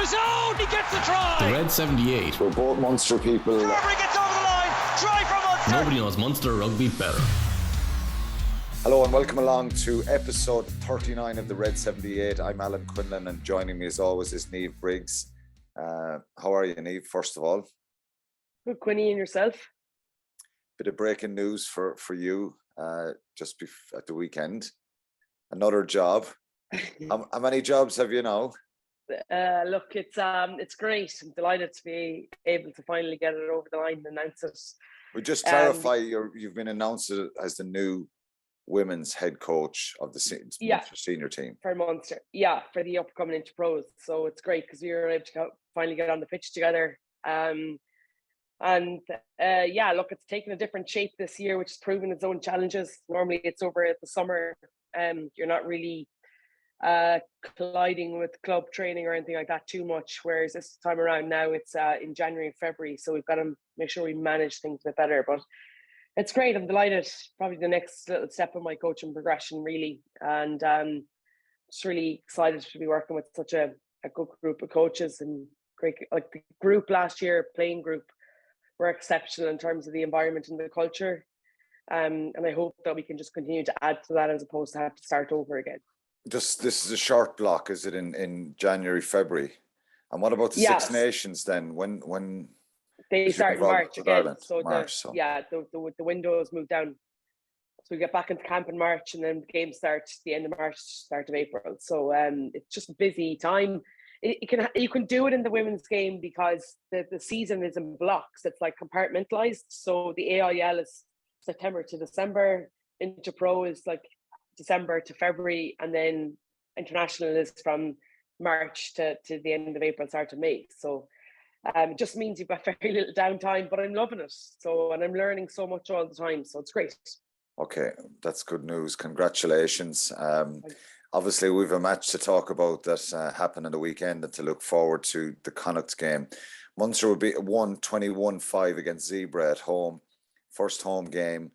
zone. He gets the try. The Red 78. We're both Munster people. Carberry gets over the line. Try from Munster. Nobody knows Munster rugby better. Hello and welcome along to episode 39 of the Red 78. I'm Alan Quinlan and joining me as always is Niamh Briggs. How are you, Niamh, first of all? Good, Quinny, and yourself? Bit of breaking news for you just at the weekend. Another job. How many jobs have you now? Look, it's great. I'm delighted to be able to finally get it over the line and announce it. We just clarify, you've been announced as the new women's head coach of the senior team. For Munster. Yeah, for the upcoming Inter-Pros. So it's great because we were able to finally get on the pitch together. Look, it's taken a different shape this year, which has proven its own challenges. Normally it's over at the summer. You're not really colliding with club training or anything like that too much, whereas this time around now it's in January and February, so we've got to make sure we manage things a bit better. But it's great. I'm delighted. Probably the next little step in my coaching progression, really, and just really excited to be working with such a good group of coaches. And great, like the group last year, playing group, were exceptional in terms of the environment and the culture, and I hope that we can just continue to add to that as opposed to have to start over again. This is a short block, is it, in January, February? And what about the Six Nations then? When they start in March again? Ireland, so March, the windows move down. So we get back into camp in March, and then games start the end of March, start of April. So it's just a busy time. You can do it in the women's game because the season is in blocks. It's like compartmentalized. So the AIL is September to December. Inter-Pro is like December to February, and then international is from March to the end of April, start of May. So it just means you've got very little downtime, but I'm loving it. And I'm learning so much all the time. So it's great. Okay, that's good news. Congratulations. Obviously, we've a match to talk about that happened on the weekend and to look forward to the Connacht game. Munster would be 21-5 against Zebra at home. First home game.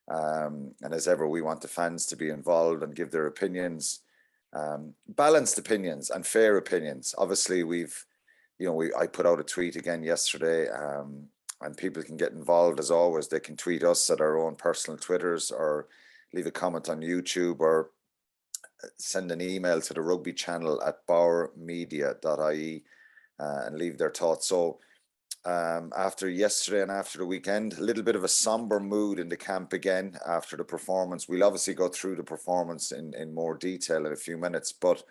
And as ever, we want the fans to be involved and give their opinions, balanced opinions and fair opinions. Obviously, I put out a tweet again yesterday, and people can get involved as always. They can tweet us at our own personal Twitters or leave a comment on YouTube or send an email to the rugby channel at bowermedia.ie and leave their thoughts. So after yesterday and after the weekend, a little bit of a somber mood in the camp again after the performance. We'll obviously go through the performance in more detail in a few minutes, but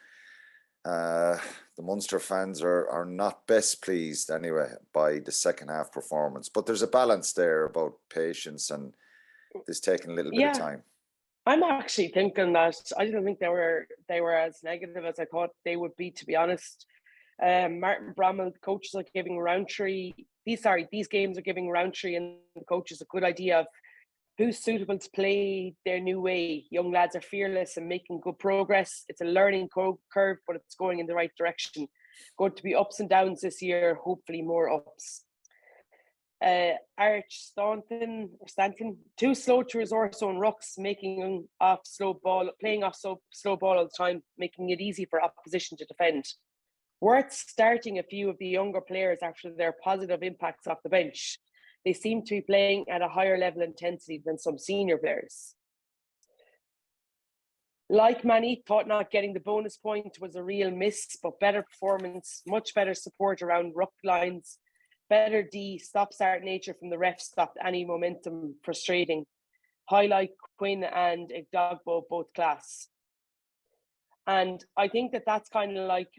the Munster fans are not best pleased anyway by the second half performance. But there's a balance there about patience and this taking a little bit of time. I'm actually thinking that I didn't think they were as negative as I thought they would be, to be honest. Martin Bramall, the coaches are giving these games are giving Roundtree and the coaches a good idea of who's suitable to play their new way. Young lads are fearless and making good progress. It's a learning curve, but it's going in the right direction. Going to be ups and downs this year, hopefully more ups. Arch Stanton, too slow to resource on rucks, playing off slow ball all the time, making it easy for opposition to defend. Worth starting a few of the younger players after their positive impacts off the bench. They seem to be playing at a higher level of intensity than some senior players. Like Manny, thought not getting the bonus point was a real miss, but better performance, much better support around ruck lines, better D, stop-start nature from the ref stopped any momentum, frustrating. Highlight Quinn and Igdogbo, both class. And I think that's kind of like,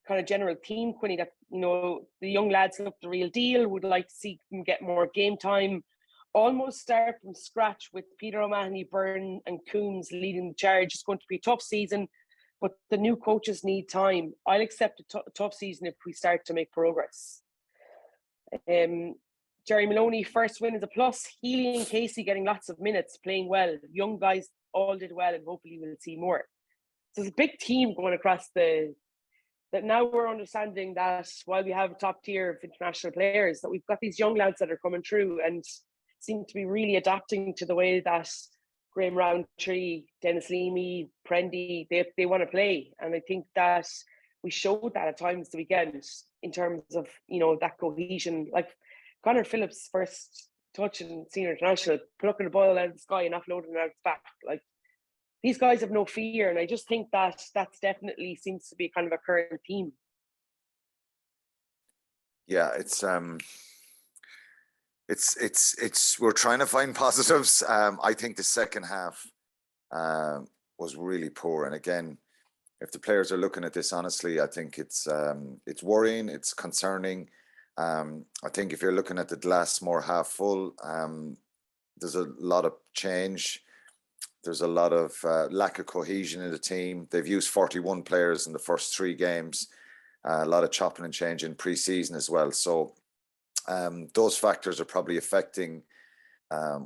kind of general theme, Quinny, that, the young lads look the real deal, would like to see them get more game time, almost start from scratch with Peter O'Mahony, Byrne and Coombs leading the charge. It's going to be a tough season, but the new coaches need time. I'll accept a tough season if we start to make progress. Jerry Maloney, first win is a plus. Healy and Casey getting lots of minutes, playing well. Young guys all did well, and hopefully we'll see more. So there's a big team going across that now we're understanding that while we have a top tier of international players, that we've got these young lads that are coming through and seem to be really adapting to the way that Graham Roundtree, Dennis Leamy, Prendy, they want to play. And I think that we showed that at times the weekend in terms of, you know, that cohesion. Like Connor Phillips' first touch in senior international, plucking the ball out of the sky and offloading it out its back. Like, these guys have no fear, and I just think that that's definitely seems to be kind of a current theme. Yeah, it's we're trying to find positives. I think the second half was really poor, and again, if the players are looking at this honestly, I think it's worrying, it's concerning. I think if you're looking at the glass more half full, there's a lot of change. There's a lot of lack of cohesion in the team. They've used 41 players in the first 3 games. A lot of chopping and changing pre-season as well. So those factors are probably affecting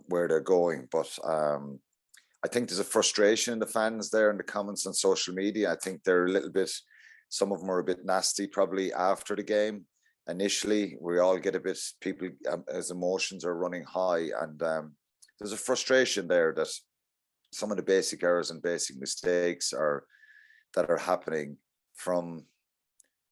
where they're going. But I think there's a frustration in the fans there in the comments on social media. I think they're a little bit, some of them are a bit nasty probably after the game. Initially, we all get a bit, people as emotions are running high, and there's a frustration there that some of the basic errors and basic mistakes that are happening from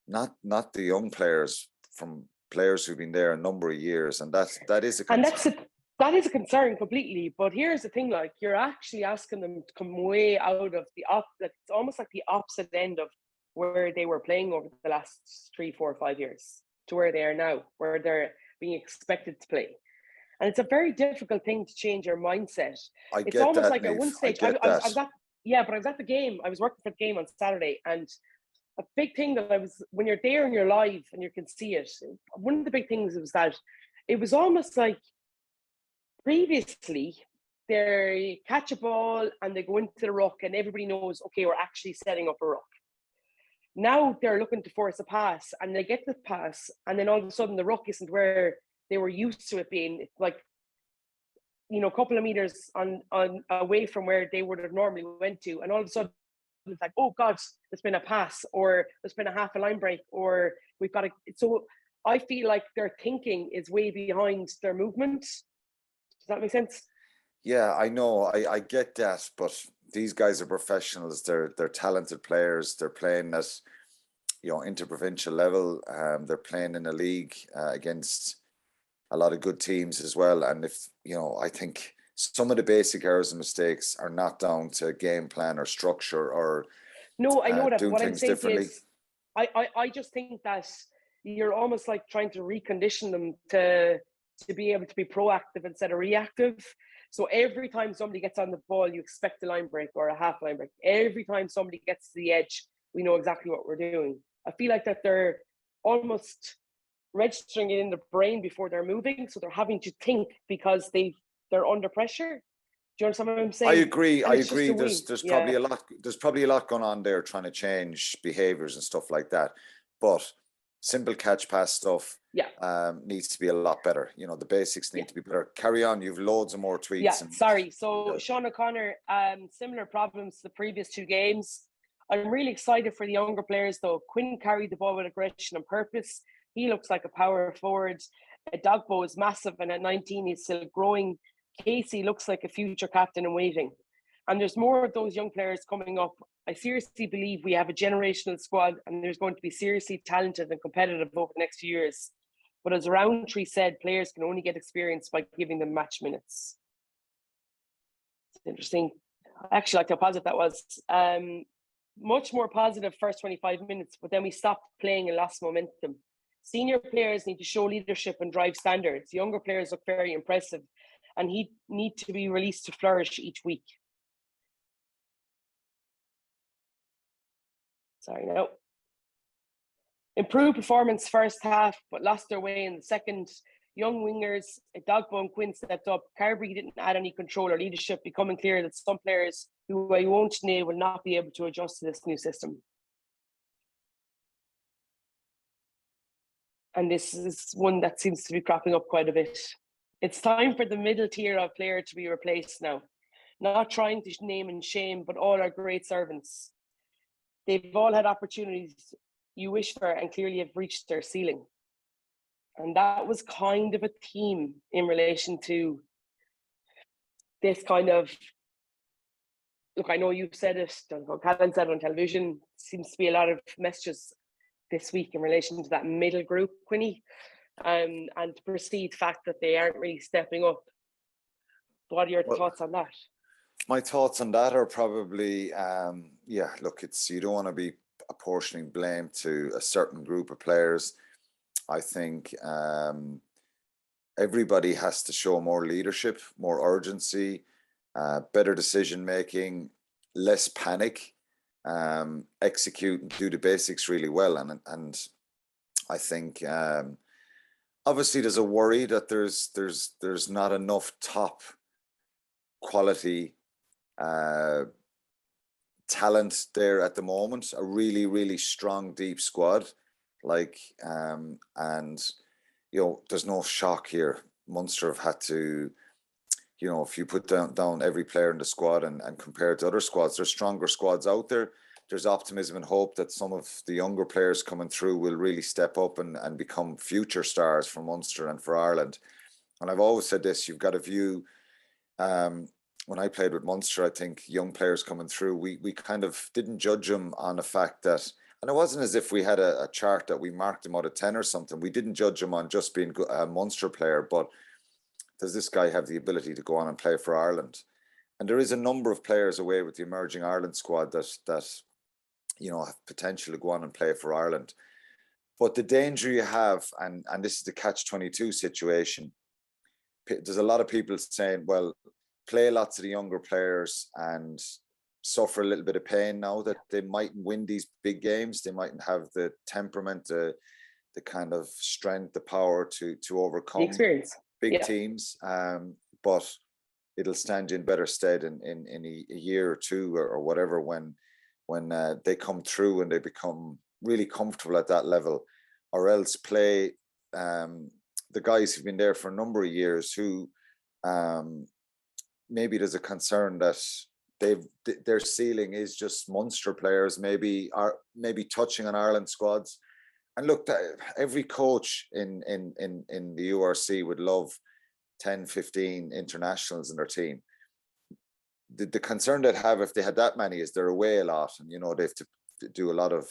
not the young players, from players who've been there a number of years, and that is a concern. And that is a concern completely. But here's the thing: like, you're actually asking them to come way out of like, it's almost like the opposite end of where they were playing over the last 3, 4, 5 years to where they are now, where they're being expected to play. And it's a very difficult thing to change your mindset. It's almost that, like Niamh. at one stage, I was at the game. I was working for the game on Saturday, and a big thing that when you're there and you're live and you can see it, one of the big things was that it was almost like previously they catch a ball and they go into the ruck and everybody knows, okay, we're actually setting up a ruck. Now they're looking to force a pass, and they get the pass, and then all of a sudden the ruck isn't where they were used to it being. It's like, you know, a couple of meters on away from where they would have normally went to, and all of a sudden it's like, oh God, there's been a pass, or there's been a half a line break, or we've got to. So I feel like their thinking is way behind their movement. Does that make sense? Yeah, I know. I get that, but these guys are professionals. They're talented players. They're playing at, you know, interprovincial level. They're playing in a league against a lot of good teams as well. And if, you know, I think some of the basic errors and mistakes are not down to game plan or structure or no, I know that. doing What I'm things saying differently. is, I just think that you're almost like trying to recondition them to be able to be proactive instead of reactive. So every time somebody gets on the ball, you expect a line break or a half line break. Every time somebody gets to the edge, we know exactly what we're doing. I feel like that they're almost registering it in the brain before they're moving, so they're having to think because they're under pressure. Do you understand what I'm saying? I agree. There's Yeah. probably a lot going on there trying to change behaviors and stuff like that. But simple catch pass stuff needs to be a lot better. You know, the basics need to be better. Carry on. You've loads of more tweets. Yeah, sorry. So Sean O'Connor, similar problems to the previous 2 games. I'm really excited for the younger players though. Quinn carried the ball with aggression and purpose. He looks like a power forward. Dogbo is massive, and at 19 he's still growing. Casey looks like a future captain in waiting. And there's more of those young players coming up. I seriously believe we have a generational squad, and there's going to be seriously talented and competitive over the next few years. But as Roundtree said, players can only get experience by giving them match minutes. It's interesting. I actually like how positive that was. Much more positive first 25 minutes, but then we stopped playing and lost momentum. Senior players need to show leadership and drive standards. Younger players look very impressive, and he need to be released to flourish each week. Sorry, no. Improved performance first half, but lost their way in the second. Young wingers, Dogbo and Quinn stepped up. Carberry didn't add any control or leadership, becoming clear that some players who I won't name will not be able to adjust to this new system. And this is one that seems to be cropping up quite a bit. It's time for the middle tier of player to be replaced now. Not trying to name and shame, but all are great servants. They've all had opportunities you wish for and clearly have reached their ceiling. And that was kind of a theme in relation to this kind of, look, I know you've said it, Alan said it on television, seems to be a lot of messages this week in relation to that middle group, Quinny, and the perceived fact that they aren't really stepping up. What are your thoughts on that? My thoughts on that are probably, look, you don't want to be apportioning blame to a certain group of players. I think everybody has to show more leadership, more urgency, better decision making, less panic, execute and do the basics really well. And I think obviously there's a worry that there's not enough top quality talent there at the moment. A really, really strong, deep squad. And there's no shock here. Munster have had to, if you put down every player in the squad and compare it to other squads, there's stronger squads out there. There's optimism and hope that some of the younger players coming through will really step up and become future stars for Munster and for Ireland. And I've always said this, you've got to view, when I played with Munster, I think young players coming through, we kind of didn't judge them on the fact that, and it wasn't as if we had a chart that we marked them out of 10 or something. We didn't judge them on just being a Munster player, but does this guy have the ability to go on and play for Ireland? And there is a number of players away with the emerging Ireland squad that have potential to go on and play for Ireland. But the danger you have, and this is the catch-22 situation, there's a lot of people saying, well, play lots of the younger players and suffer a little bit of pain now that they mightn't win these big games. They mightn't have the temperament, the kind of strength, the power to overcome the experience. Big teams. But it'll stand you in better stead in a year or two or whatever when they come through and they become really comfortable at that level, or else play the guys who've been there for a number of years who maybe there's a concern that their ceiling is just Munster players, maybe touching on Ireland squads. And look, every coach in the URC would love 10, 15 internationals in their team. The concern they'd have if they had that many is they're away a lot, and they have to do a lot of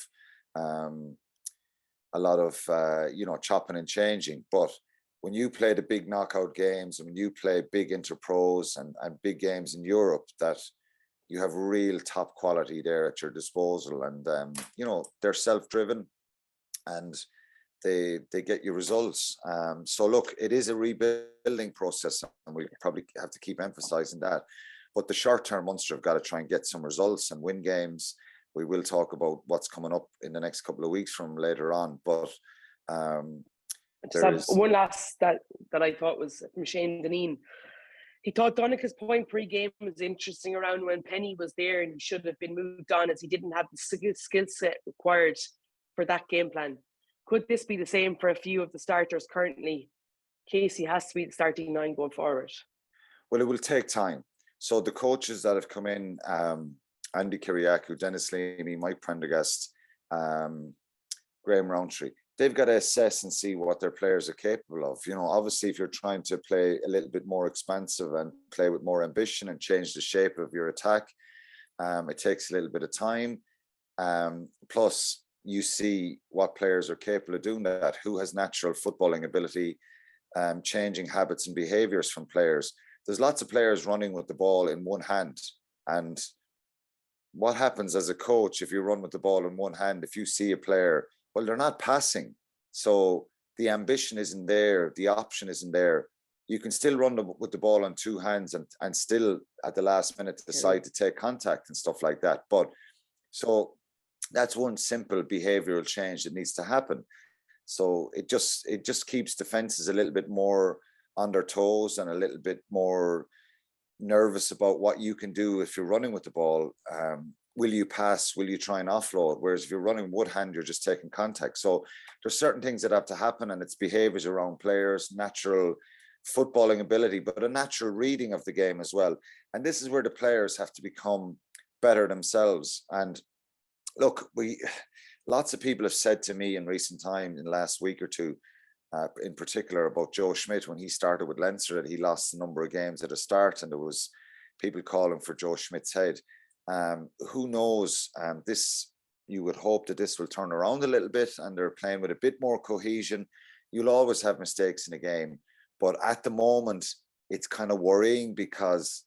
chopping and changing. But when you play the big knockout games and when you play big interpros and big games in Europe, that you have real top quality there at your disposal, and they're self-driven and they get you results. So look, it is a rebuilding process, and we probably have to keep emphasizing that. But the short term, Munster have got to try and get some results and win games. We will talk about what's coming up in the next couple of weeks from later on. But one last that I thought was from Shane Deneen. He thought Donnacha's point pre-game was interesting around when Penny was there and he should have been moved on as he didn't have the skill set required for that game plan. Could this be the same for a few of the starters currently? Casey has to be the starting 9 going forward. Well, it will take time. So the coaches that have come in, Andy Kiriakou, Dennis Leamy, Mike Prendergast, Graham Rowntree, they've got to assess and see what their players are capable of. Obviously, if you're trying to play a little bit more expansive and play with more ambition and change the shape of your attack, it takes a little bit of time. Plus, you see what players are capable of doing that, who has natural footballing ability, changing habits and behaviours from players. There's lots of players running with the ball in one hand. And what happens as a coach if you run with the ball in one hand, if you see a player, well, they're not passing. So the ambition isn't there. The option isn't there. You can still run with the ball on two hands and still at the last minute decide to take contact and stuff like that. But so that's one simple behavioral change that needs to happen. So it just keeps defenses a little bit more on their toes and a little bit more nervous about what you can do if you're running with the ball. Will you pass? Will you try and offload? Whereas if you're running one hand, you're just taking contact. So there's certain things that have to happen, and it's behaviors around players, natural footballing ability, but a natural reading of the game as well. And this is where the players have to become better themselves. And look, lots of people have said to me in recent time, in the last week or two, in particular about Joe Schmidt, when he started with Leinster, that he lost a number of games at the start, and there was people calling for Joe Schmidt's head. Who knows? This you would hope that this will turn around a little bit and they're playing with a bit more cohesion. You'll always have mistakes in a game, but at the moment it's kind of worrying because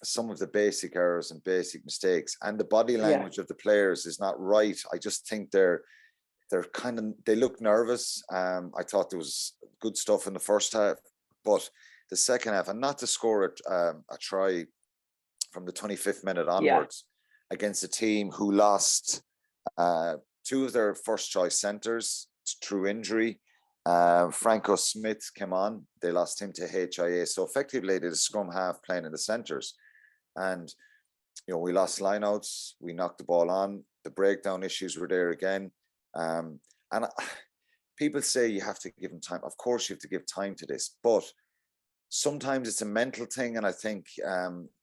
some of the basic errors and basic mistakes and the body language of the players is not right. I just think they look nervous. I thought there was good stuff in the first half, but the second half, and not to score a try from the 25th minute onwards against a team who lost two of their first choice centres through injury. Franco Smith came on, they lost him to HIA. So effectively they did a scrum half playing in the centres. And, we lost lineouts, we knocked the ball on, the breakdown issues were there again. And people say you have to give them time. Of course you have to give time to this, but sometimes it's a mental thing. And I think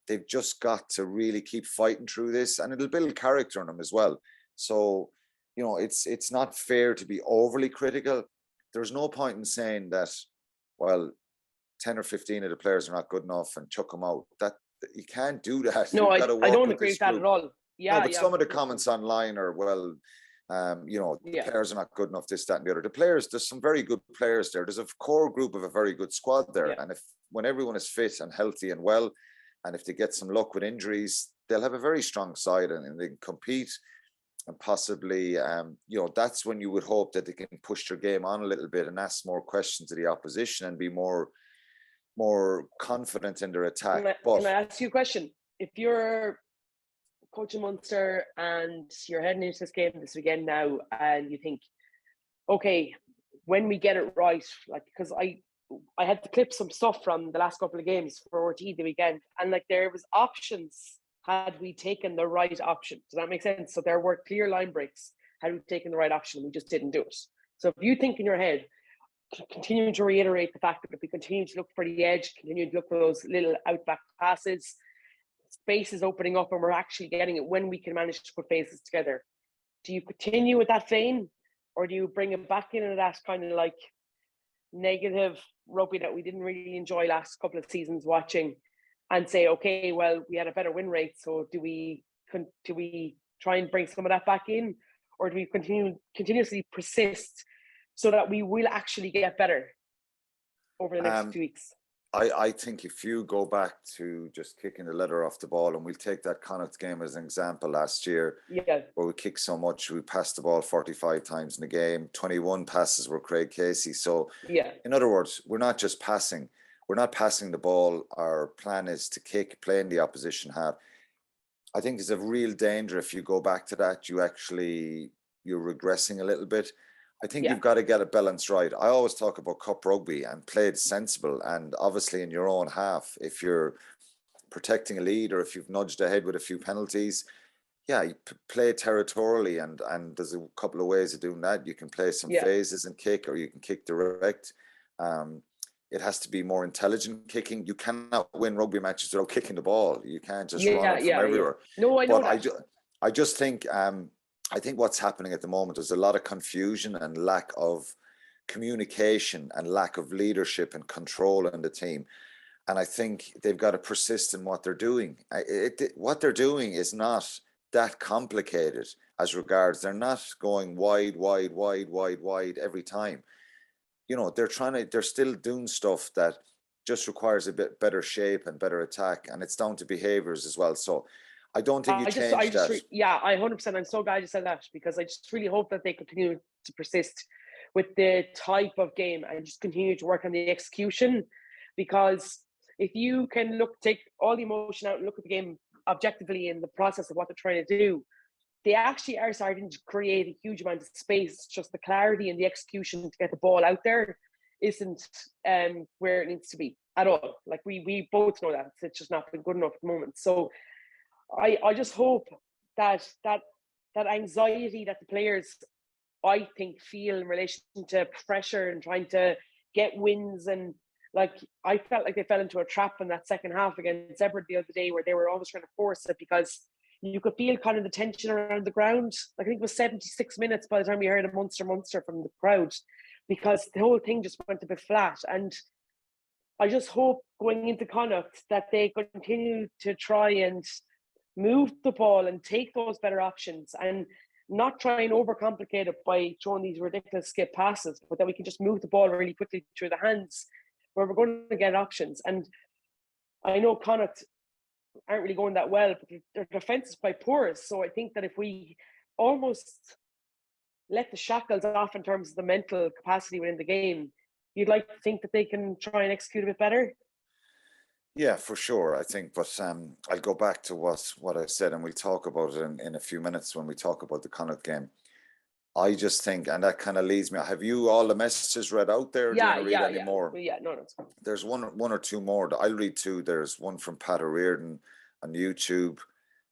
they've just got to really keep fighting through this, and it'll build character in them as well. So, it's not fair to be overly critical. There's no point in saying that, well, 10 or 15 of the players are not good enough and chuck them out. That you can't do that. No, I don't agree with that at all. Yeah, no, but some of the comments online are, well, the players are not good enough, this, that, and the other. The players, there's some very good players there. There's a core group of a very good squad there. And when everyone is fit and healthy and well, and if they get some luck with injuries, they'll have a very strong side and they can compete. And possibly, that's when you would hope that they can push their game on a little bit and ask more questions to the opposition and be more confident in their attack. Can I ask you a question? If you're coaching Munster and you're heading into this game this weekend now, and you think, okay, when we get it right, like, because I had to clip some stuff from the last couple of games for RT the weekend, and like there was options had we taken the right option. Does that make sense? So there were clear line breaks had we taken the right option. We just didn't do it. So if you think in your head, continuing to reiterate the fact that if we continue to look for the edge, continue to look for those little outback passes, space is opening up and we're actually getting it when we can manage to put phases together. Do you continue with that vein, or do you bring it back into that kind of like negative rugby that we didn't really enjoy last couple of seasons watching, and say, okay, well, we had a better win rate, so do we try and bring some of that back in, or do we continuously persist so that we will actually get better over the next 2 weeks? I think if you go back to just kicking the leather off the ball, and we'll take that Connacht game as an example last year, where we kicked so much, we passed the ball 45 times in the game, 21 passes were Craig Casey. So in other words, we're not just passing. We're not passing the ball. Our plan is to kick, play in the opposition half. I think there's a real danger if you go back to that, you're regressing a little bit. I think you've got to get a balance right. I always talk about cup rugby and play it sensible, and obviously in your own half, if you're protecting a lead or if you've nudged ahead with a few penalties, you play territorially, and there's a couple of ways of doing that. You can play some phases and kick, or you can kick direct. It has to be more intelligent kicking. You cannot win rugby matches without kicking the ball. You can't just run it from everywhere. No, I know but that. I just think I think what's happening at the moment is a lot of confusion and lack of communication and lack of leadership and control in the team. And I think they've got to persist in what they're doing. What they're doing is not that complicated as regards. They're not going wide every time. They're still doing stuff that just requires a bit better shape and better attack. And it's down to behaviors as well. So I don't think change that. I 100%. I'm so glad you said that, because I just really hope that they continue to persist with the type of game and just continue to work on the execution. Because if you can take all the emotion out and look at the game objectively in the process of what they're trying to do, they actually are starting to create a huge amount of space. It's just the clarity and the execution to get the ball out there isn't where it needs to be at all. Like we both know that it's just not been good enough at the moment. So I just hope that anxiety that the players, I think, feel in relation to pressure and trying to get wins, and like I felt like they fell into a trap in that second half against Everett the other day, where they were almost trying to force it, because you could feel kind of the tension around the ground. I think it was 76 minutes by the time we heard a Munster from the crowd, because the whole thing just went a bit flat. And I just hope going into Connacht that they continue to try and move the ball and take those better options and not try and overcomplicate it by throwing these ridiculous skip passes, but that we can just move the ball really quickly through the hands where we're going to get options. And I know Connacht aren't really going that well, but their defence is quite porous. So I think that if we almost let the shackles off in terms of the mental capacity within the game, you'd like to think that they can try and execute a bit better. Yeah, for sure. I think, but I'll go back to what I said, and we'll talk about it in a few minutes when we talk about the Connacht game. I just think, and that kind of leads me. Have you all the messages read out there? Do you want to read any more? Yeah, no, it's good. There's one or two more. I'll read two. There's one from Pat O'Riordan on YouTube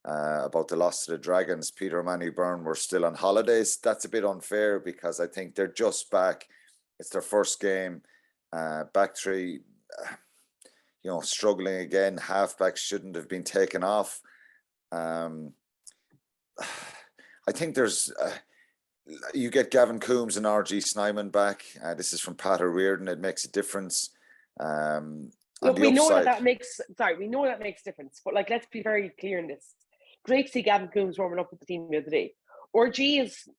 about the loss to the Dragons. Peter and Manny Byrne were still on holidays. That's a bit unfair because I think they're just back. It's their first game. Back three, struggling again. Halfbacks shouldn't have been taken off. I think there's... you get Gavin Coombs and RG Snyman back. This is from Pat O'Riordan. It makes a difference. Look, we know that makes a difference. But let's be very clear in this. Great to see Gavin Coombs warming up with the team the other day. RG is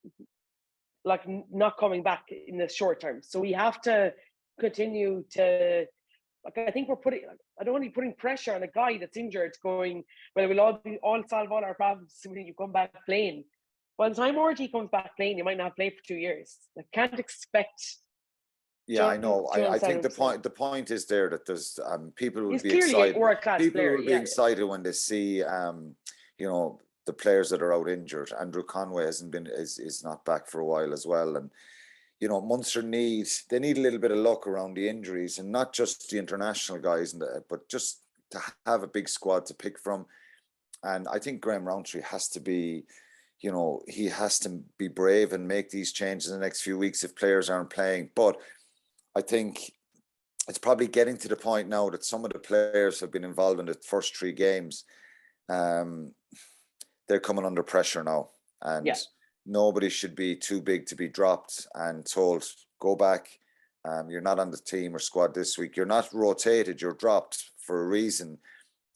not coming back in the short term, so we have to continue to. I think we're putting. I don't want to be putting pressure on a guy that's injured. Going, well, we'll all solve all our problems when you come back playing. By the time RG comes back playing, you might not play for 2 years. I can't expect. Yeah, I know. I think the point is there that there's people will be excited. People will be excited when they see the players that are out injured. Andrew Conway is not back for a while as well, and Munster need a little bit of luck around the injuries, and not just the international guys, but just to have a big squad to pick from. And I think Graham Rowntree has to be. He has to be brave and make these changes in the next few weeks if players aren't playing. But I think it's probably getting to the point now that some of the players have been involved in the first 3 games. They're coming under pressure now. And nobody should be too big to be dropped and told, go back. You're not on the team or squad this week. You're not rotated. You're dropped for a reason.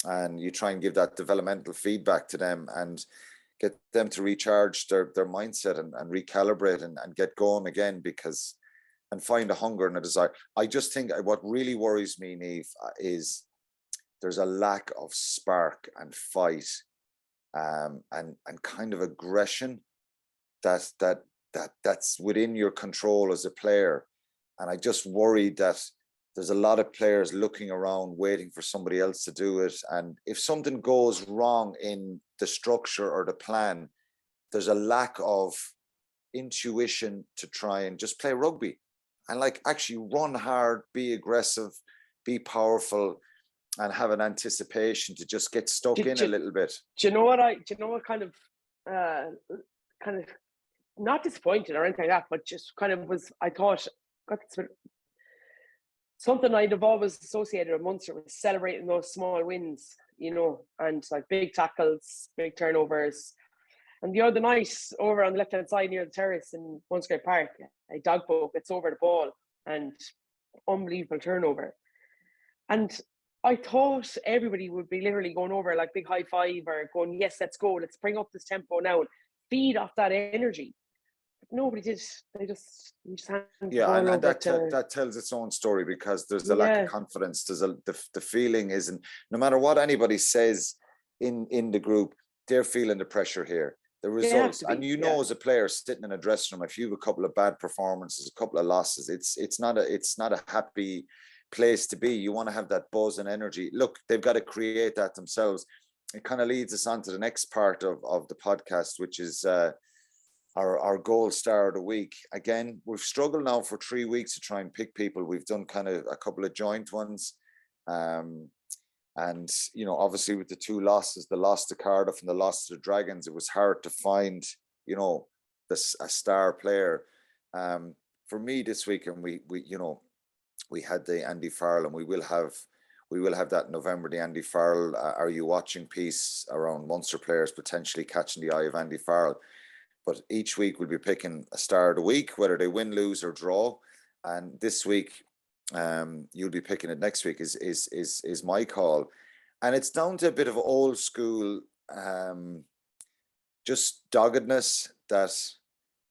And you try and give that developmental feedback to them and get them to recharge their mindset and recalibrate and get going again and find a hunger and a desire. I just think what really worries me, Niamh, is there's a lack of spark and fight and kind of aggression that's within your control as a player. And I just worry that there's a lot of players looking around, waiting for somebody else to do it. And if something goes wrong in the structure or the plan, there's a lack of intuition to try and just play rugby and actually run hard, be aggressive, be powerful, and have an anticipation to just get stuck in a little bit. Do you know what kind of not disappointed or anything like that, but just kind of was, I thought, something I'd have always associated with Munster was celebrating those small wins, and big tackles, big turnovers. And the other night, over on the left-hand side near the terrace in Munster Park, a dog boat gets over the ball and unbelievable turnover. And I thought everybody would be literally going over big high five or going, yes, let's go, let's bring up this tempo now and feed off that energy. Nobody did. They just and that tells its own story because there's a lack of confidence. There's the feeling isn't, no matter what anybody says in the group, they're feeling the pressure here. The results, and as a player sitting in a dressing room, if you have a couple of bad performances, a couple of losses, it's not a happy place to be. You want to have that buzz and energy. Look, they've got to create that themselves. It kind of leads us on to the next part of the podcast, which is our gold star of the week. Again, we've struggled now for 3 weeks to try and pick people. We've done kind of a couple of joint ones. And, obviously with the 2 losses, the loss to Cardiff and the loss to the Dragons, it was hard to find, a star player. For me this week, and we had the Andy Farrell, and we will have that in November, the Andy Farrell Are You Watching piece around Munster players potentially catching the eye of Andy Farrell. But each week we'll be picking a star of the week, whether they win, lose, or draw. And this week, you'll be picking it next week is my call. And it's down to a bit of old school just doggedness that,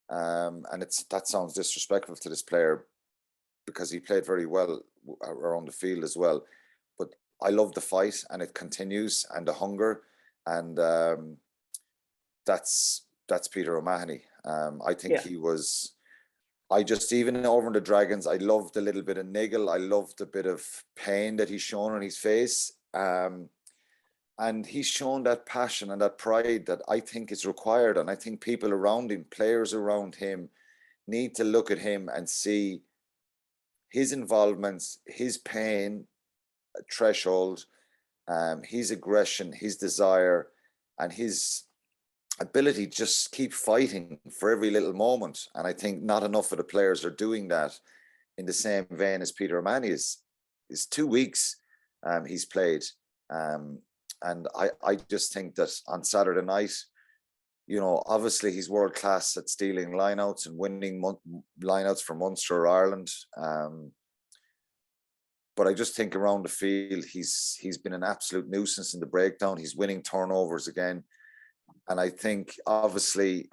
and that sounds disrespectful to this player because he played very well around the field as well. But I love the fight, and it continues, and the hunger, and that's Peter O'Mahony. I think he was. I just, even over in the Dragons, I loved a little bit of niggle. I loved a bit of pain that he's shown on his face. And he's shown that passion and that pride that I think is required. And I think people around him, players around him, need to look at him and see his involvements, his pain threshold, his aggression, his desire, and his ability to just keep fighting for every little moment. And I think not enough of the players are doing that in the same vein as Peter O'Mahony is. 2 weeks he's played. And I just think that on Saturday night, obviously he's world class at stealing lineouts and winning lineouts for Munster or Ireland. But I just think around the field, he's been an absolute nuisance in the breakdown. He's winning turnovers again. And I think obviously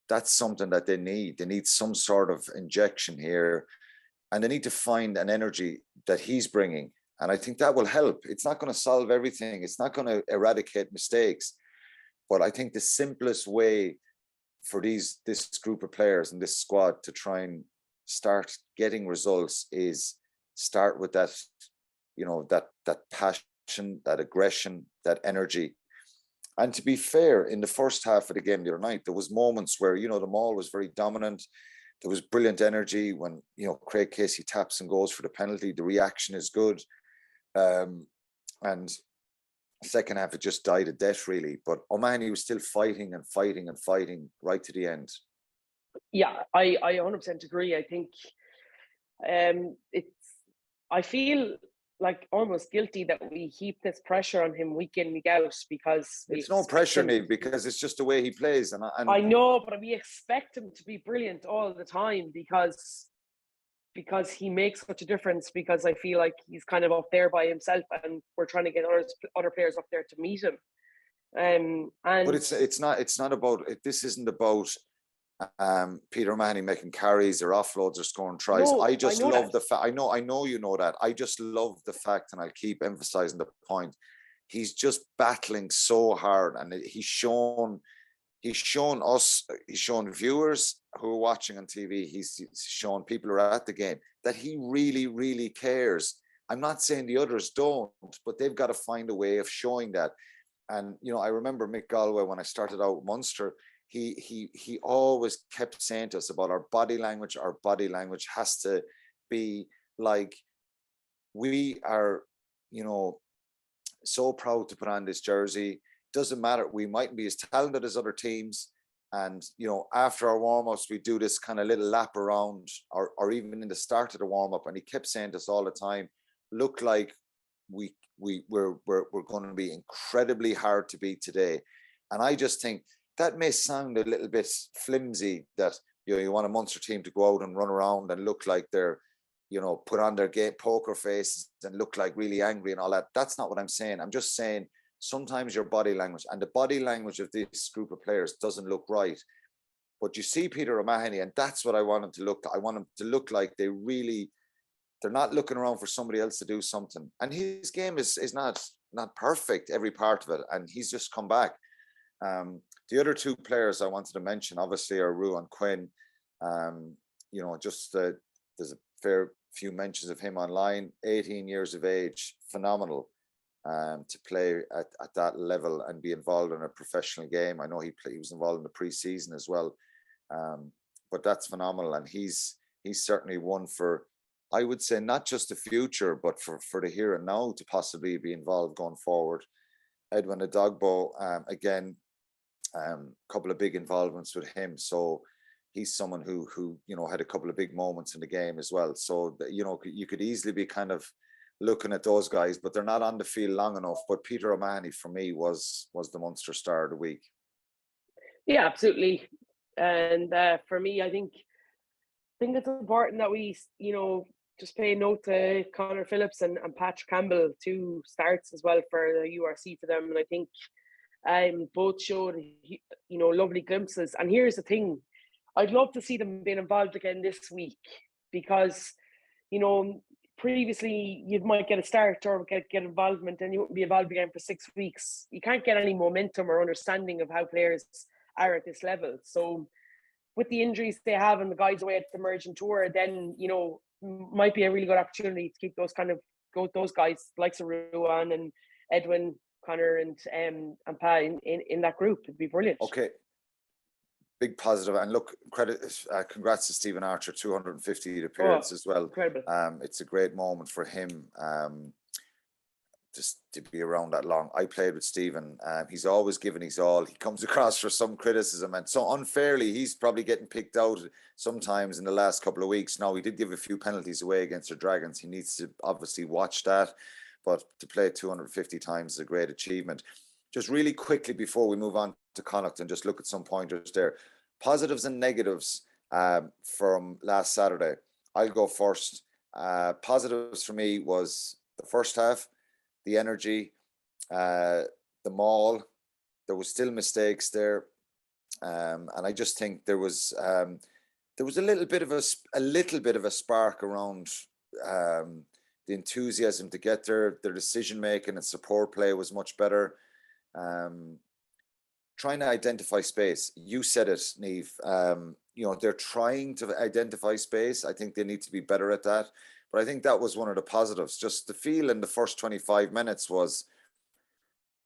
that's something that they need. They need some sort of injection here, and they need to find an energy that he's bringing. And I think that will help. It's not going to solve everything. It's not going to eradicate mistakes. But I think the simplest way for this group of players and this squad to try and start getting results is start with that, that passion, that aggression, that energy. And to be fair, in the first half of the game the other night, there was moments where, the Maul was very dominant. There was brilliant energy when, Craig Casey taps and goes for the penalty. The reaction is good. And second half, it just died a death, really. But O'Mahony was still fighting and fighting and fighting right to the end. Yeah, I 100% agree. I think I feel like almost guilty that we heap this pressure on him week in, week out, because it's no pressure, Neil, because it's just the way he plays. And I know, but we expect him to be brilliant all the time because he makes such a difference, because I feel like he's kind of up there by himself and we're trying to get other players up there to meet him. But it's not about it. This isn't about Peter O'Mahony making carries or offloads or scoring tries. No, I just love the fact. I know you know that. I just love the fact, and I'll keep emphasizing the point. He's just battling so hard, and he's shown us, he's shown viewers who are watching on TV, he's shown people who are at the game that he really, really cares. I'm not saying the others don't, but they've got to find a way of showing that. And I remember Mick Galway, when I started out with Munster, he always kept saying to us about our body language. Our body language has to be like, we are, so proud to put on this jersey. Doesn't matter, we mightn't be as talented as other teams, and after our warm-ups we do this kind of little lap around, or even in the start of the warm-up, and he kept saying to us all the time, look like we're going to be incredibly hard to beat today. And I just think that may sound a little bit flimsy, that you want a Munster team to go out and run around and look like they're put on their poker faces and look like really angry and all that. That's not what I'm saying. I'm just saying sometimes your body language, and the body language of this group of players, doesn't look right. But you see Peter O'Mahony, and that's what I want him to look. I want him to look like they're not looking around for somebody else to do something. And his game is not perfect, every part of it, and he's just come back. The other two players I wanted to mention, obviously, are Rue and Quinn. There's a fair few mentions of him online. 18 years of age, phenomenal. To play at that level and be involved in a professional game. I know he was involved in the pre-season as well, but that's phenomenal. And he's certainly one for, I would say, not just the future, but for the here and now to possibly be involved going forward. Edwin Adogbo, again, couple of big involvements with him. So he's someone who had a couple of big moments in the game as well. So you could easily be kind of looking at those guys, but they're not on the field long enough. But Peter O'Mahony, for me, was the Munster star of the week. Yeah, absolutely. And for me, I think it's important that we, just pay note to Connor Phillips and Patrick Campbell, 2 starts as well for the URC for them. And I think both showed, lovely glimpses. And here's the thing, I'd love to see them being involved again this week because, previously you might get a start or get involvement and you wouldn't be involved again for 6 weeks. You can't get any momentum or understanding of how players are at this level. So with the injuries they have and the guys away at the Merging Tour, then, might be a really good opportunity to keep those guys like Ruan and Edwin, Connor and Pa in that group. It'd be brilliant. Okay. Big positive. And look, congrats to Stephen Archer, 250 appearance as well. Incredible. It's a great moment for him just to be around that long. I played with Stephen. He's always given his all. He comes across for some criticism, and so unfairly, he's probably getting picked out sometimes in the last couple of weeks. Now, he did give a few penalties away against the Dragons. He needs to obviously watch that, but to play 250 times is a great achievement. Just really quickly before we move on to Connacht and just look at some pointers there. Positives and negatives from last Saturday. I'll go first. Positives for me was the first half, the energy, the maul. There was still mistakes there, and I just think there was a little bit of a spark around the enthusiasm to get there. Their decision making and support play was much better. Trying to identify space. You said it, Niamh. They're trying to identify space. I think they need to be better at that. But I think that was one of the positives. Just the feel in the first 25 minutes was,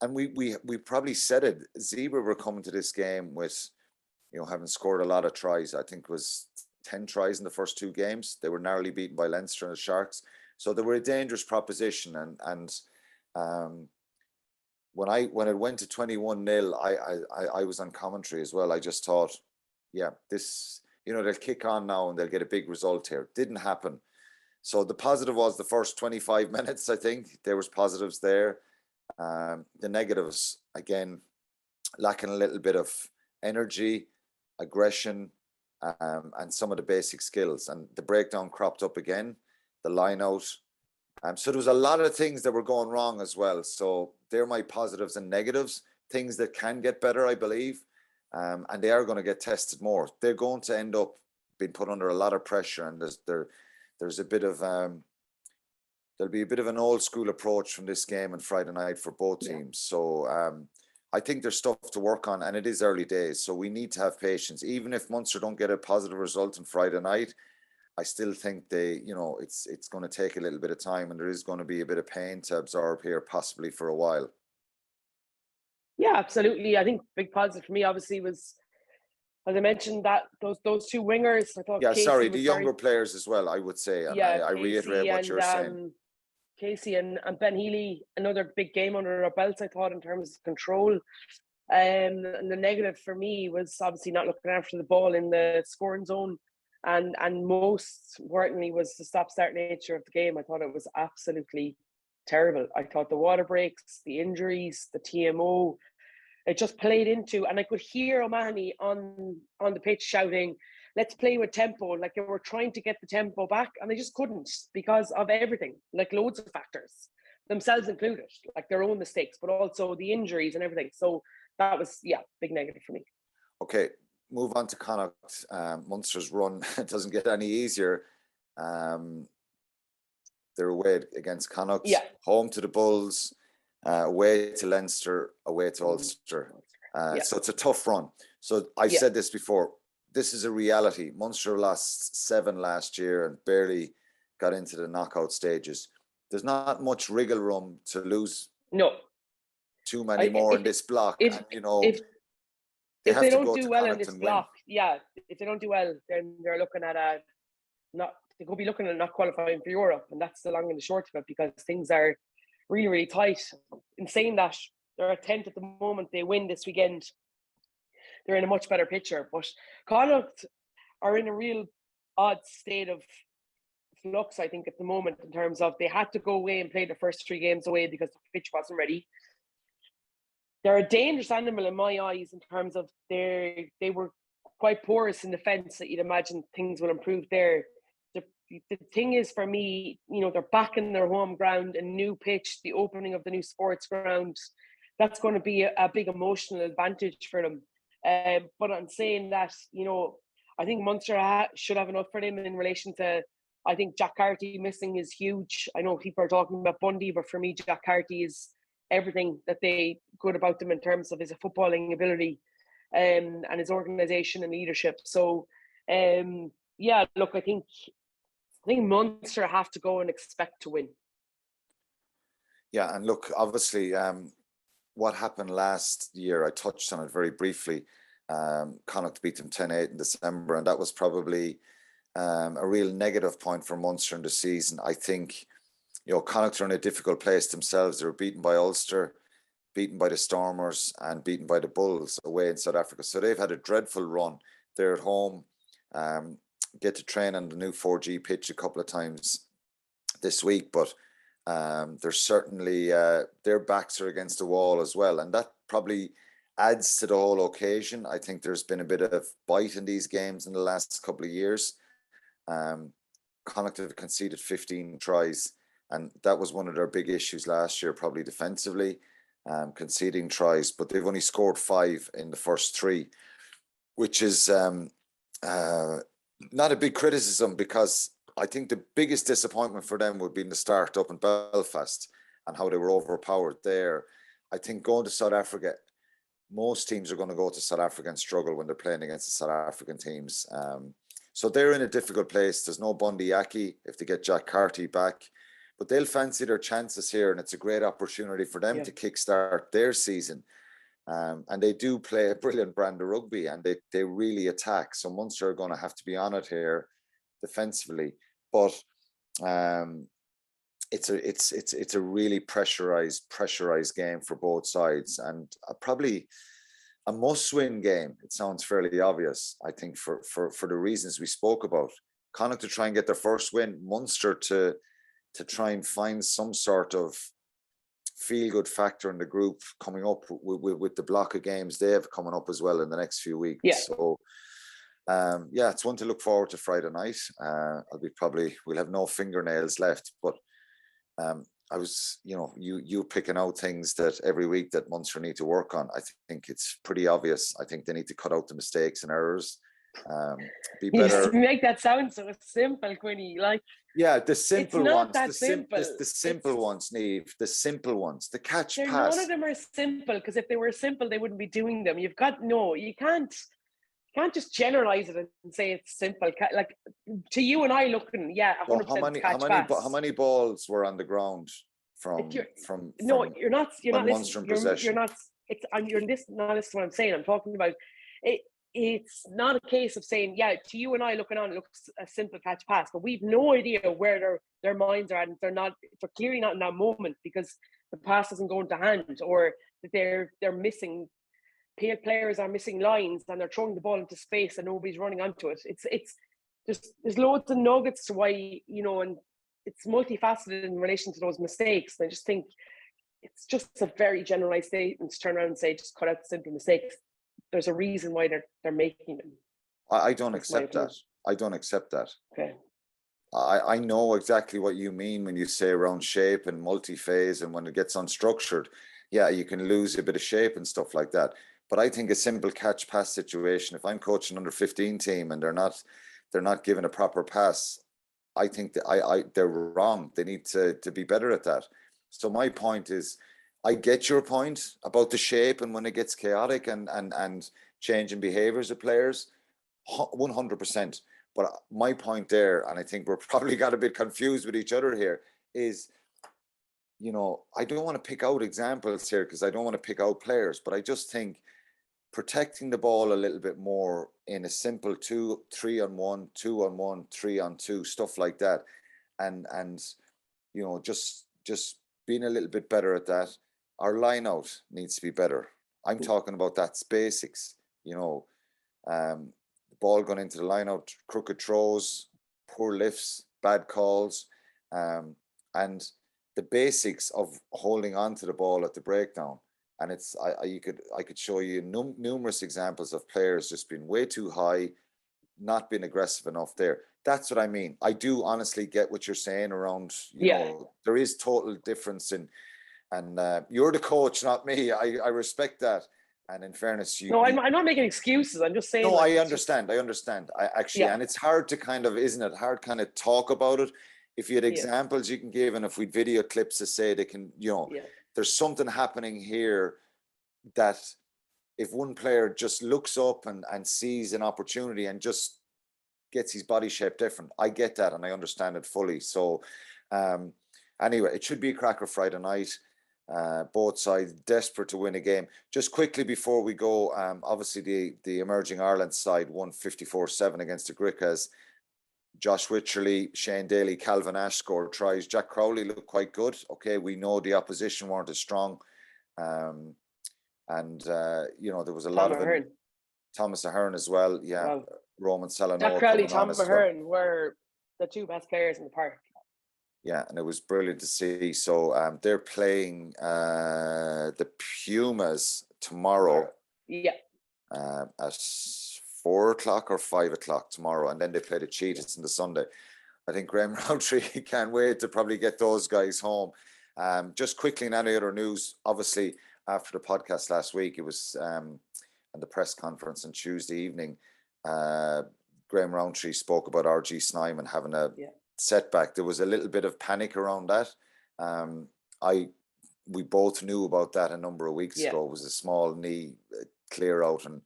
and we probably said it, Zebra were coming to this game with, having scored a lot of tries. I think it was 10 tries in the first 2 games. They were narrowly beaten by Leinster and the Sharks. So they were a dangerous proposition. And when it went to 21-0, I was on commentary as well. I just thought, yeah, this, they'll kick on now and they'll get a big result here. Didn't happen. So the positive was the first 25 minutes, I think. There was positives there. The negatives, again, lacking a little bit of energy, aggression, and some of the basic skills. And the breakdown cropped up again, the line out. So there was a lot of things that were going wrong as well. So they're my positives and negatives, things that can get better, I believe. And they are going to get tested more. They're going to end up being put under a lot of pressure, and there's a bit of there'll be a bit of an old school approach from this game on Friday night for both teams. So I think there's stuff to work on, and it is early days, so we need to have patience. Even if Munster don't get a positive result on Friday night, I still think it's going to take a little bit of time, and there is going to be a bit of pain to absorb here, possibly for a while. Yeah, absolutely. I think big positive for me obviously was, as I mentioned, that those 2 wingers. I thought. Yeah, Casey sorry, the younger players as well, I would say. And yeah, I reiterate what you're saying. Casey and Ben Healy, another big game under our belts, I thought, in terms of control. And the negative for me was obviously not looking after the ball in the scoring zone. And most importantly was the stop-start nature of the game. I thought it was absolutely terrible. I thought the water breaks, the injuries, the TMO, it just played into, and I could hear O'Mahony on the pitch shouting, let's play with tempo. Like they were trying to get the tempo back and they just couldn't because of everything, like loads of factors, themselves included, like their own mistakes, but also the injuries and everything. So that was, big negative for me. Okay, move on to Connacht. Munster's run doesn't get any easier. They're away against Connacht, home to the Bulls, away to Leinster, away to Ulster. So it's a tough run. So I've said this before, this is a reality. Munster lost 7 last year and barely got into the knockout stages. There's not much wriggle room to lose too many more in this block. If they don't do well in this block, if they don't do well, then they're looking at they could be looking at not qualifying for Europe, and that's the long and the short of it, because things are really, really tight. In saying that, they're at 10th at the moment. They win this weekend, they're in a much better picture. But Connacht are in a real odd state of flux, I think, at the moment, in terms of they had to go away and play the first 3 games away because the pitch wasn't ready. They're a dangerous animal in my eyes in terms of they were quite porous in defence, that you'd imagine things will improve there. the thing is for me, they're back in their home ground, a new pitch, the opening of the new sports ground. That's going to be a big emotional advantage for them. But I'm saying that, I think Munster should have enough for them in relation to, I think Jack Carty missing is huge. I know people are talking about Bundy, but for me, Jack Carty is everything that they good about them in terms of his footballing ability and his organisation and leadership. So, look, I think Munster have to go and expect to win. Yeah, and look, obviously, what happened last year, I touched on it very briefly. Connacht beat them 10-8 in December, and that was probably a real negative point for Munster in the season. I think, Connacht are in a difficult place themselves. They were beaten by Ulster, beaten by the Stormers, and beaten by the Bulls away in South Africa. So they've had a dreadful run. They're at home, get to train on the new 4G pitch a couple of times this week, but they're certainly, their backs are against the wall as well. And that probably adds to the whole occasion. I think there's been a bit of bite in these games in the last couple of years. Connacht have conceded 15 tries, and that was one of their big issues last year, probably defensively, conceding tries, but they've only scored 5 in the first 3, which is not a big criticism, because I think the biggest disappointment for them would be in the start up in Belfast and how they were overpowered there. I think going to South Africa, most teams are going to go to South Africa and struggle when they're playing against the South African teams. So they're in a difficult place. There's no Bundy Aki if they get Jack Carty back, but they'll fancy their chances here, and it's a great opportunity for them to kickstart their season. And they do play a brilliant brand of rugby, and they really attack. So Munster are going to have to be on it here defensively, but it's a really pressurized game for both sides, and probably a must-win game. It sounds fairly obvious, I think, for the reasons we spoke about. Connacht to try and get their first win, Munster to try and find some sort of feel-good factor in the group coming up with the block of games they have coming up as well in the next few weeks. Yeah. So, it's one to look forward to Friday night. We'll have no fingernails left, but I was, you picking out things that every week that Munster need to work on. I think it's pretty obvious. I think they need to cut out the mistakes and errors. Be better. You make that sound so simple, Quinny. The simple ones. The simple ones, Niamh. The simple ones. The catch pass. None of them are simple, because if they were simple, they wouldn't be doing them. You can't just generalize it and say it's simple. Like, to you and I looking, 100% catch pass. How many balls were on the ground from you're not Munster in possession? You're not. You're listening. Not listening to what I'm saying. I'm talking about it. It's not a case of saying, to you and I looking on, it looks a simple catch pass, but we've no idea where their minds are at, and they're clearly not in that moment because the pass isn't going to hand, or that they're missing. Players are missing lines and they're throwing the ball into space and nobody's running onto it. It's just, there's loads of nuggets to why, and it's multifaceted in relation to those mistakes. And I just think it's just a very generalized statement to turn around and say, just cut out the simple mistakes. There's a reason why they're making them. I don't accept that. I don't accept that. Okay. I know exactly what you mean when you say around shape and multi-phase, and when it gets unstructured, you can lose a bit of shape and stuff like that. But I think a simple catch pass situation, if I'm coaching under 15 team and they're not given a proper pass, I think that they're wrong. They need to be better at that. So my point is, I get your point about the shape and when it gets chaotic and changing behaviors of players, 100%. But my point there, and I think we're probably got a bit confused with each other here, is, I don't want to pick out examples here because I don't want to pick out players, but I just think protecting the ball a little bit more in a simple 2-3-on-1, 2-on-1, 3-on-2, stuff like that, and just being a little bit better at that. Our line out needs to be better. I'm talking about that's basics. The ball going into the line out, crooked throws, poor lifts, bad calls, and the basics of holding on to the ball at the breakdown. And I could show you numerous examples of players just being way too high, not been aggressive enough there. That's what I mean. I do honestly get what you're saying around, you know, there is total difference in, and you're the coach, not me. I respect that. And in fairness, No, I'm not making excuses. I'm just saying. No, like, I understand. I actually, and it's hard to kind of, isn't it? Hard kind of talk about it. If you had examples you can give, and if we'd video clips to say they can, you know, there's something happening here that if one player just looks up and sees an opportunity and just gets his body shape different, I get that and I understand it fully. So anyway, it should be a cracker Friday night. Both sides desperate to win a game. Just quickly before we go, obviously the emerging Ireland side won 54-7 against the Griquas. Josh Wycherley, Shane Daly, Calvin Ash scored tries. Jack Crowley looked quite good. Okay, we know the opposition weren't as strong. You know, there was a lot of it. Thomas Ahern as well. Yeah. Wow. Roman Salanoa. Jack Crowley, Tom Ahern were the two best players in the park. Yeah, and it was brilliant to see. So they're playing the Pumas tomorrow. Yeah. At 4 o'clock or 5 o'clock tomorrow, and then they play the Cheetahs on the Sunday. I think Graham Roundtree can't wait to probably get those guys home. Just quickly, in any other news, obviously after the podcast last week, it was and the press conference on Tuesday evening. Graham Roundtree spoke about RG Snyman having a setback. There was a little bit of panic around that. We both knew about that a number of weeks ago. It was a small knee clear out and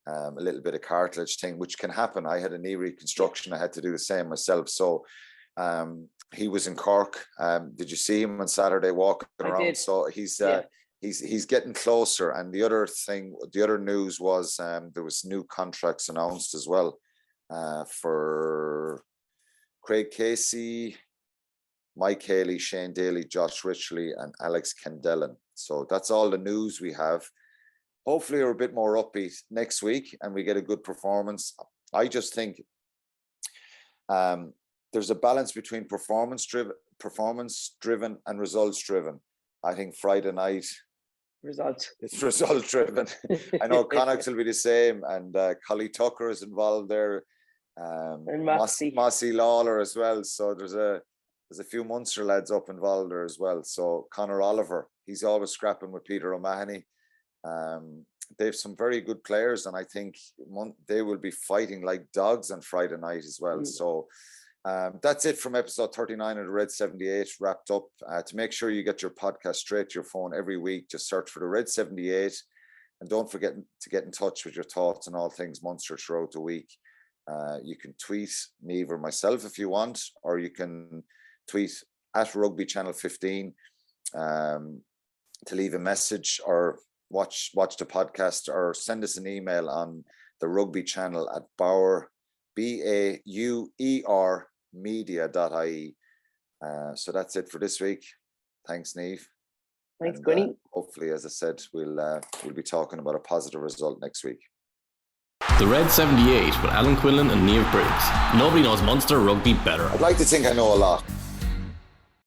a little bit of cartilage thing, which can happen. I had a knee reconstruction. I had to do the same myself. So he was in Cork. Did you see him on Saturday walking around? Did. So he's getting closer. And the other news was there was new contracts announced as well for Craig Casey, Mike Haley, Shane Daly, Josh Wycherley, and Alex Kendellen. So that's all the news we have. Hopefully we're a bit more upbeat next week and we get a good performance. I just think there's a balance between performance driven and results driven. I think Friday night it's result driven. I know Connacht will be the same, and Collie Tucker is involved there, and Mossy Lawler as well. So there's a few Munster lads up involved there as well. So Conor Oliver, he's always scrapping with Peter O'Mahony. They have some very good players, and I think they will be fighting like dogs on Friday night as well. So that's it from episode 39 of the Red 78 wrapped up. To make sure you get your podcast straight to your phone every week, just search for the Red 78, and don't forget to get in touch with your thoughts on all things Munster throughout the week. You can tweet Niamh or myself if you want, or you can tweet at Rugby Channel 15 to leave a message, or watch the podcast, or send us an email on the Rugby Channel at Bauer, BAUER media.ie. So that's it for this week. Thanks, Niamh. Thanks, Quinny. Hopefully, as I said, we'll be talking about a positive result next week. The Red 78 with Alan Quinlan and Niamh Briggs. Nobody knows Munster rugby better. I'd like to think I know a lot.